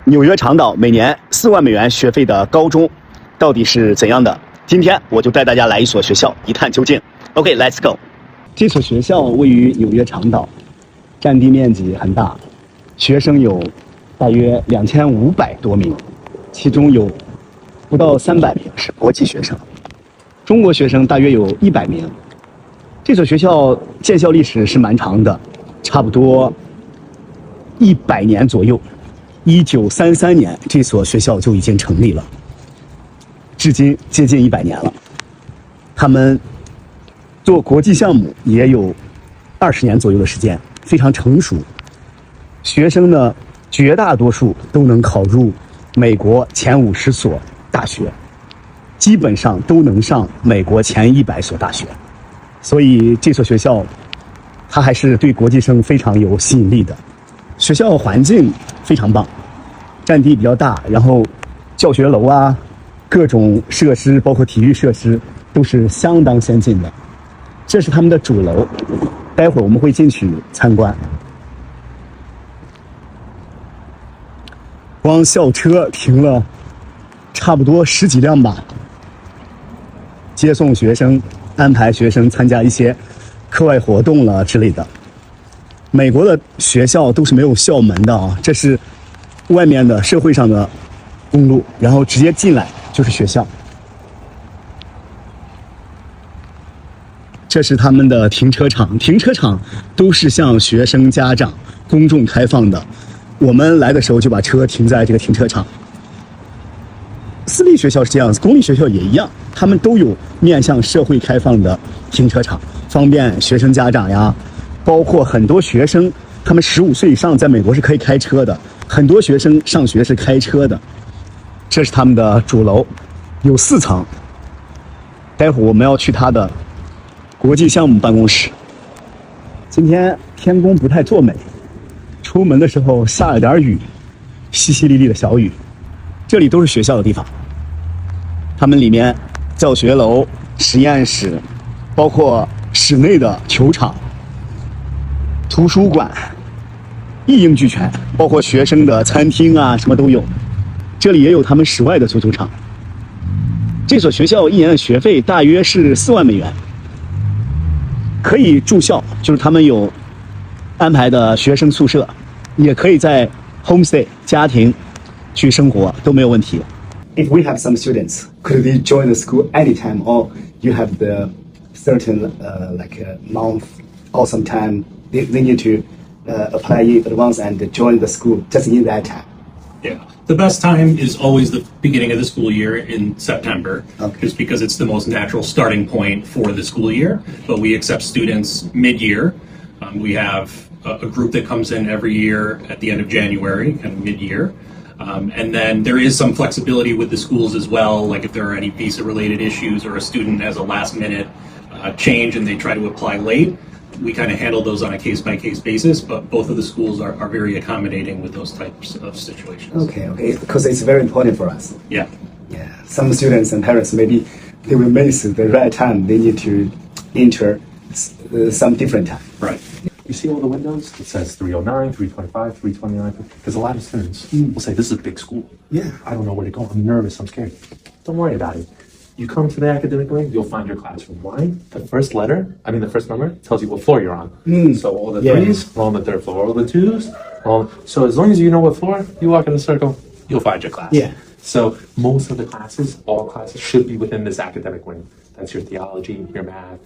纽约长岛每年4万美元学费的高中到底是怎样的？今天我就带大家来一所学校一探究竟。OK，let's go。这所学校位于纽约长岛，占地面积很大，学生有大约2500多名，其中有不到300名是国际学生，中国学生大约有100名。这所学校建校历史是蛮长的，差不多100年左右。1933年，这所学校就已经成立了，至今接近100年了。他们做国际项目也有20年左右的时间，非常成熟。学生呢，绝大多数都能考入美国前50所大学，基本上都能上美国前100所大学。所以这所学校，它还是对国际生非常有吸引力的。学校环境非常棒，占地比较大，然后教学楼啊，各种设施，包括体育设施都是相当先进的。这是他们的主楼，待会儿我们会进去参观。光校车停了差不多10几辆吧，接送学生，安排学生参加一些课外活动了之类的。美国的学校都是没有校门的啊，这是外面的社会上的公路，然后直接进来就是学校。这是他们的停车场，停车场都是向学生家长公众开放的。我们来的时候就把车停在这个停车场。私立学校是这样子，公立学校也一样，他们都有面向社会开放的停车场，方便学生家长呀。包括很多学生，他们15岁以上在美国是可以开车的，很多学生上学是开车的。这是他们的主楼，有4层。待会儿我们要去他的国际项目办公室。今天天公不太作美，出门的时候下了点雨，淅淅沥沥的小雨。这里都是学校的地方，他们里面教学楼、实验室，包括室内的球场、图书馆一应俱全，包括学生的餐厅啊，什么都有。这里也有他们室外的足球场。这所学校1年的学费大约是4万美元，可以住校，就是他们有安排的学生宿舍，也可以在 homestay 家庭去生活，都没有问题。If we have some students, could they join the school anytime, or you have the certain like a month or some time they need to apply in advance and join the school just in that time? Yeah. The best time is always the beginning of the school year in September, just because it's the most natural starting point for the school year. But we accept students mid-year. We have a group that comes in every year at the end of January, kind of mid-year. And then there is some flexibility with the schools as well, like if there are any visa-related issues or a student has a last-minute change and they try to apply late, we kind of handle those on a case-by-case basis, but both of the schools are very accommodating with those types of situations. Okay, because it's very important for us. Yeah. Yeah, some students and parents, maybe they will miss the right time. They need to enter some different time. Right. You see all the windows? It says 309, 325, 329. Because a lot of students will say, this is a big school. Yeah. I don't know where to go. I'm nervous. I'm scared. Don't worry about it. You come to the academic wing, you'll find your classroom. Why? The first number tells you what floor you're on. So all the threes are on the third floor. All the twos, so as long as you know what floor, you walk in the circle, you'll find your class. Yeah. So most of the classes, all classes, should be within this academic wing. That's your theology, your math,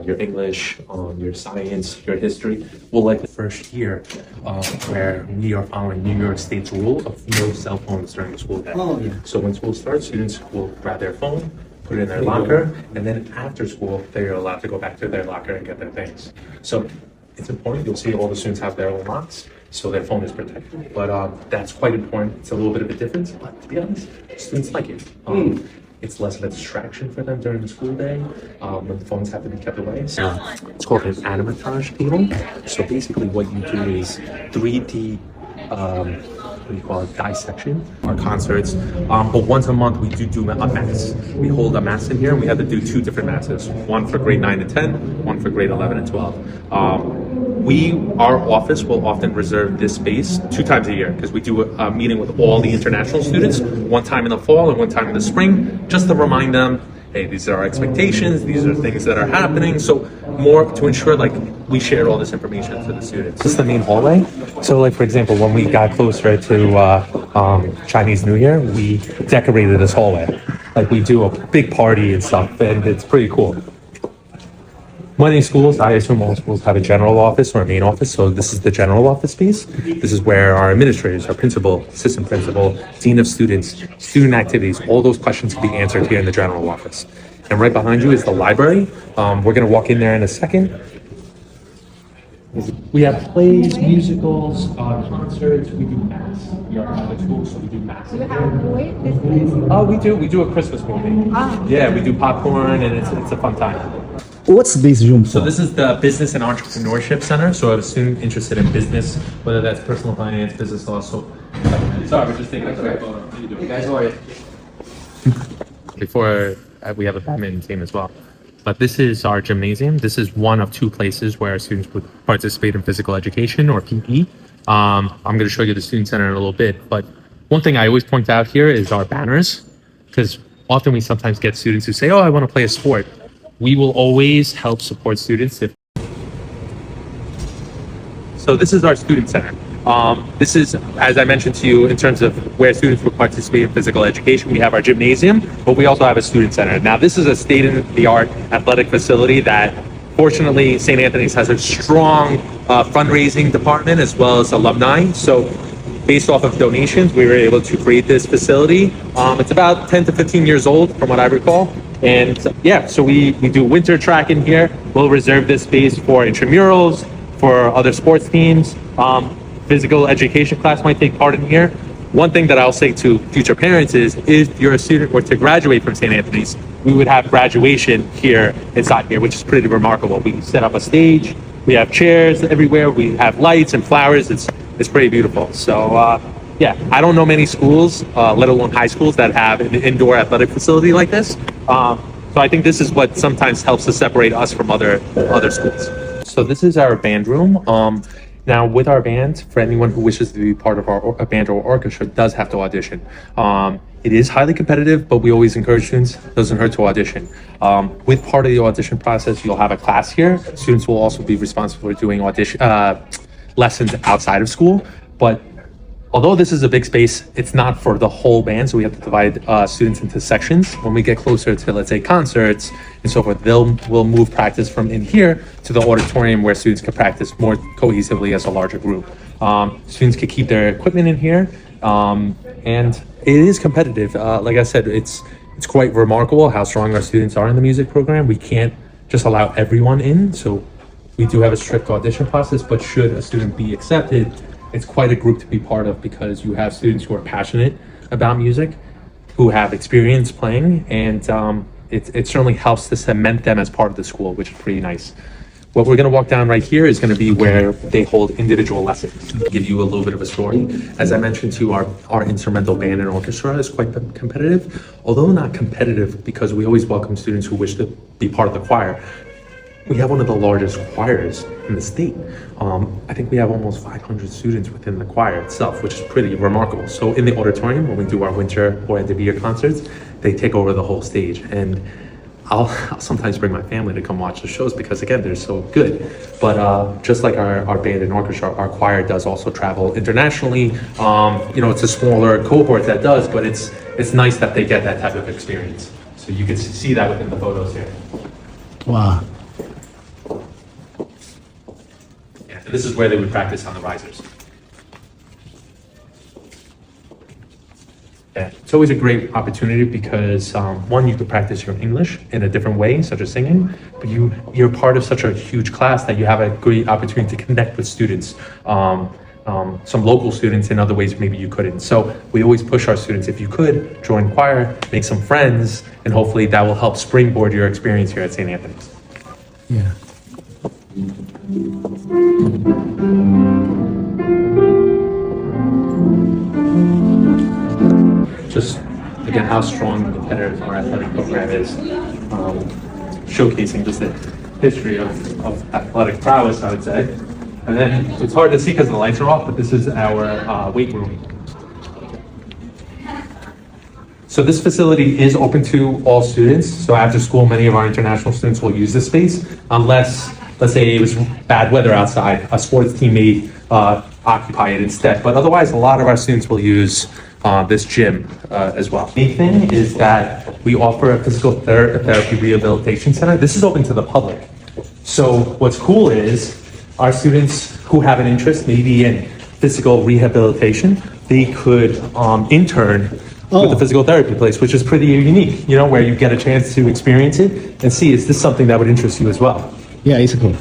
your English, your science, your history. Well, like the first year where we are following New York State's rule of no cell phones during the school day. Oh, yeah. So when school starts, students will grab their phone, put it in their locker, and then after school, they're allowed to go back to their locker and get their things. So it's important. You'll see all the students have their own locks, so their phone is protected. But that's quite important. It's a little bit of a difference, but to be honest, students like it. It's less of a distraction for them during the school day when the phones have to be kept away. So it's called an animatage table. So basically what you do is 3D dissection, our concerts. But once a month we do a mass. We hold a mass in here and we have to do 2 different masses. One for grade 9 and 10, one for grade 11 and 12. Our office will often reserve this space 2 times a year because we do a meeting with all the international students, one time in the fall and one time in the spring, just to remind them, hey, these are our expectations, these are things that are happening. So more to ensure like we shared all this information to the students. This is the main hallway. So like, for example, when we got closer to Chinese New Year, we decorated this hallway. Like we do a big party and stuff, and it's pretty cool. Many schools, I assume all schools, have a general office or a main office. So this is the general office space. This is where our administrators, our principal, assistant principal, dean of students, student activities, all those questions can be answered here in the general office. And right behind you is the library. We're going to walk in there in a second. We have plays, musicals, concerts. We do mass. We are Catholic school, so we do mass. Do you have a movie this place? We do a Christmas movie. Ah. Yeah, we do popcorn, and it's a fun time. What's this room for? So this is the Business and Entrepreneurship Center. So if a student interested in business, whether that's personal finance, business law, so sorry, we're just taking a quick photo. How you doing? Guys, how are you? Before we have a badminton team as well. But this is our gymnasium. This is one of 2 places where our students would participate in physical education or PE. I'm going to show you the student center in a little bit. But one thing I always point out here is our banners, because often we sometimes get students who say, oh, I want to play a sport. We will always help support students. So this is our student center. This is, as I mentioned to you, in terms of where students will participate in physical education, we have our gymnasium, but we also have a student center. Now, this is a state-of-the-art athletic facility that, fortunately, St. Anthony's has a strong fundraising department as well as alumni. So based off of donations, we were able to create this facility. It's about 10 to 15 years old, from what I recall. And yeah, so we do winter track in here. We'll reserve this space for intramurals, for other sports teams. Physical education class might take part in here. One thing that I'll say to future parents is, if you're a student or to graduate from St. Anthony's, we would have graduation here inside here, which is pretty remarkable. We set up a stage, we have chairs everywhere, we have lights and flowers. It's pretty beautiful. So yeah, I don't know many schools, let alone high schools, that have an indoor athletic facility like this. So I think this is what sometimes helps to separate us from other schools. So this is our band room. Now with our band, for anyone who wishes to be part of our band or orchestra, does have to audition. It is highly competitive, but we always encourage students, doesn't hurt to audition. With part of the audition process, you'll have a class here. Students will also be responsible for doing lessons outside of school. But although this is a big space, it's not for the whole band, so we have to divide students into sections. When we get closer to, let's say, concerts and so forth, we'll move practice from in here to the auditorium where students can practice more cohesively as a larger group. Students can keep their equipment in here, and it is competitive. Like I said, it's quite remarkable how strong our students are in the music program. We can't just allow everyone in, so we do have a strict audition process, but should a student be accepted, it's quite a group to be part of, because you have students who are passionate about music, who have experience playing, and it certainly helps to cement them as part of the school, which is pretty nice. What we're going to walk down right here is going to be where they hold individual lessons. To give you a little bit of a story, as I mentioned to you, our instrumental band and orchestra is quite competitive, although not competitive because we always welcome students who wish to be part of the choir. We have one of the largest choirs in the state. I think we have almost 500 students within the choir itself, which is pretty remarkable. So in the auditorium, when we do our winter or end of year concerts, they take over the whole stage. And I'll sometimes bring my family to come watch the shows because, again, they're so good. But just like our band and orchestra, our choir does also travel internationally. It's a smaller cohort that does, but it's nice that they get that type of experience. So you can see that within the photos here. Wow. This is where they would practice on the risers. Yeah, it's always a great opportunity because one, you could practice your English in a different way, such as singing, but you're part of such a huge class that you have a great opportunity to connect with students, some local students in other ways maybe you couldn't. So we always push our students, if you could, join choir, make some friends, and hopefully that will help springboard your experience here at St. Anthony's. Yeah. Just again how strong and competitive our athletic program is, showcasing just the history of athletic prowess, I would say. And then it's hard to see because the lights are off, but this is our weight room. So this facility is open to all students. So after school, many of our international students will use this space unless, let's say it was bad weather outside, a sports team may occupy it instead. But otherwise, a lot of our students will use this gym as well. The thing is that we offer a physical therapy rehabilitation center. This is open to the public. So what's cool is our students who have an interest maybe in physical rehabilitation, they could intern with the physical therapy place, which is pretty unique, you know, where you get a chance to experience it and see, is this something that would interest you as well? Yeah, it's cool.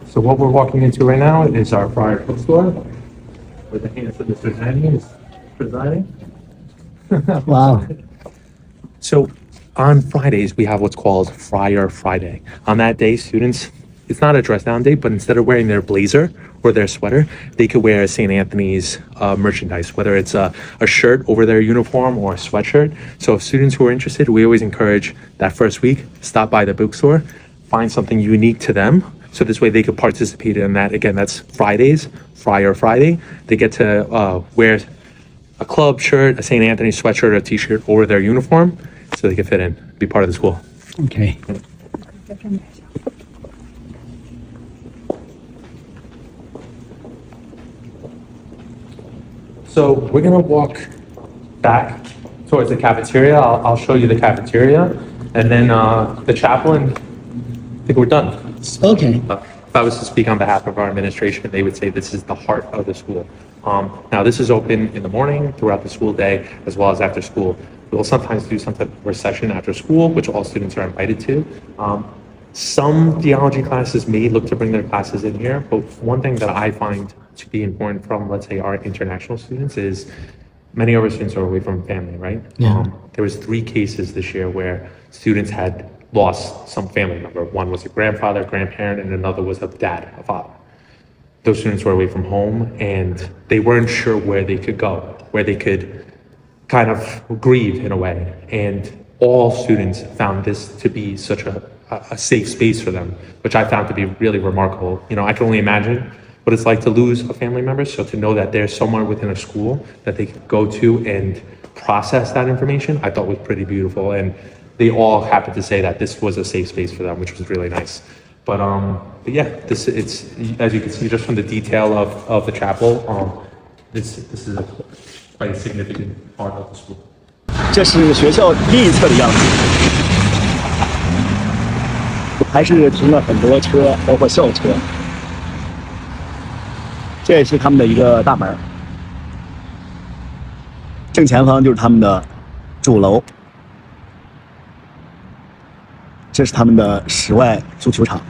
So what we're walking into right now is our Friar bookstore, where the hands of Mr. Zanny is presiding. Wow. So on Fridays, we have what's called Friar Friday. On that day, students, it's not a dress down day, but instead of wearing their blazer or their sweater, they could wear St. Anthony's merchandise, whether it's a shirt over their uniform or a sweatshirt. So if students who are interested, we always encourage that first week, stop by the bookstore, find something unique to them. So this way they could participate in that. Again, that's Fridays, Friar Friday. They get to wear a club shirt, a St. Anthony's sweatshirt, or a t-shirt over their uniform so they can fit in, be part of the school. Okay. So we're gonna walk back towards the cafeteria. I'll show you the cafeteria and then the chapel, and I think we're done. Okay. If I was to speak on behalf of our administration, they would say this is the heart of the school. Now this is open in the morning, throughout the school day, as well as after school. We'll sometimes do some type of recession after school, which all students are invited to. Some theology classes may look to bring their classes in here, but one thing that I find to be important from, let's say, our international students is many of our students are away from family, right? Yeah. There was 3 cases this year where students had lost some family member. One was a grandfather, grandparent, and another was a dad, a father. Those students were away from home and they weren't sure where they could go, where they could kind of grieve in a way. And all students found this to be such a safe space for them, which I found to be really remarkable. You know, I can only imagine what it's like to lose a family member. So to know that there's somewhere within a school that they could go to and process that information, I thought was pretty beautiful. And they all happened to say that this was a safe space for them, which was really nice. But yeah, it's as you can see just from the detail of the chapel, this is quite a significant part of the school. 这是学校另一侧的样子，还是停了很多车，包括校车。这也是他们的一个大门，正前方就是他们的主楼，这是他们的室外足球场。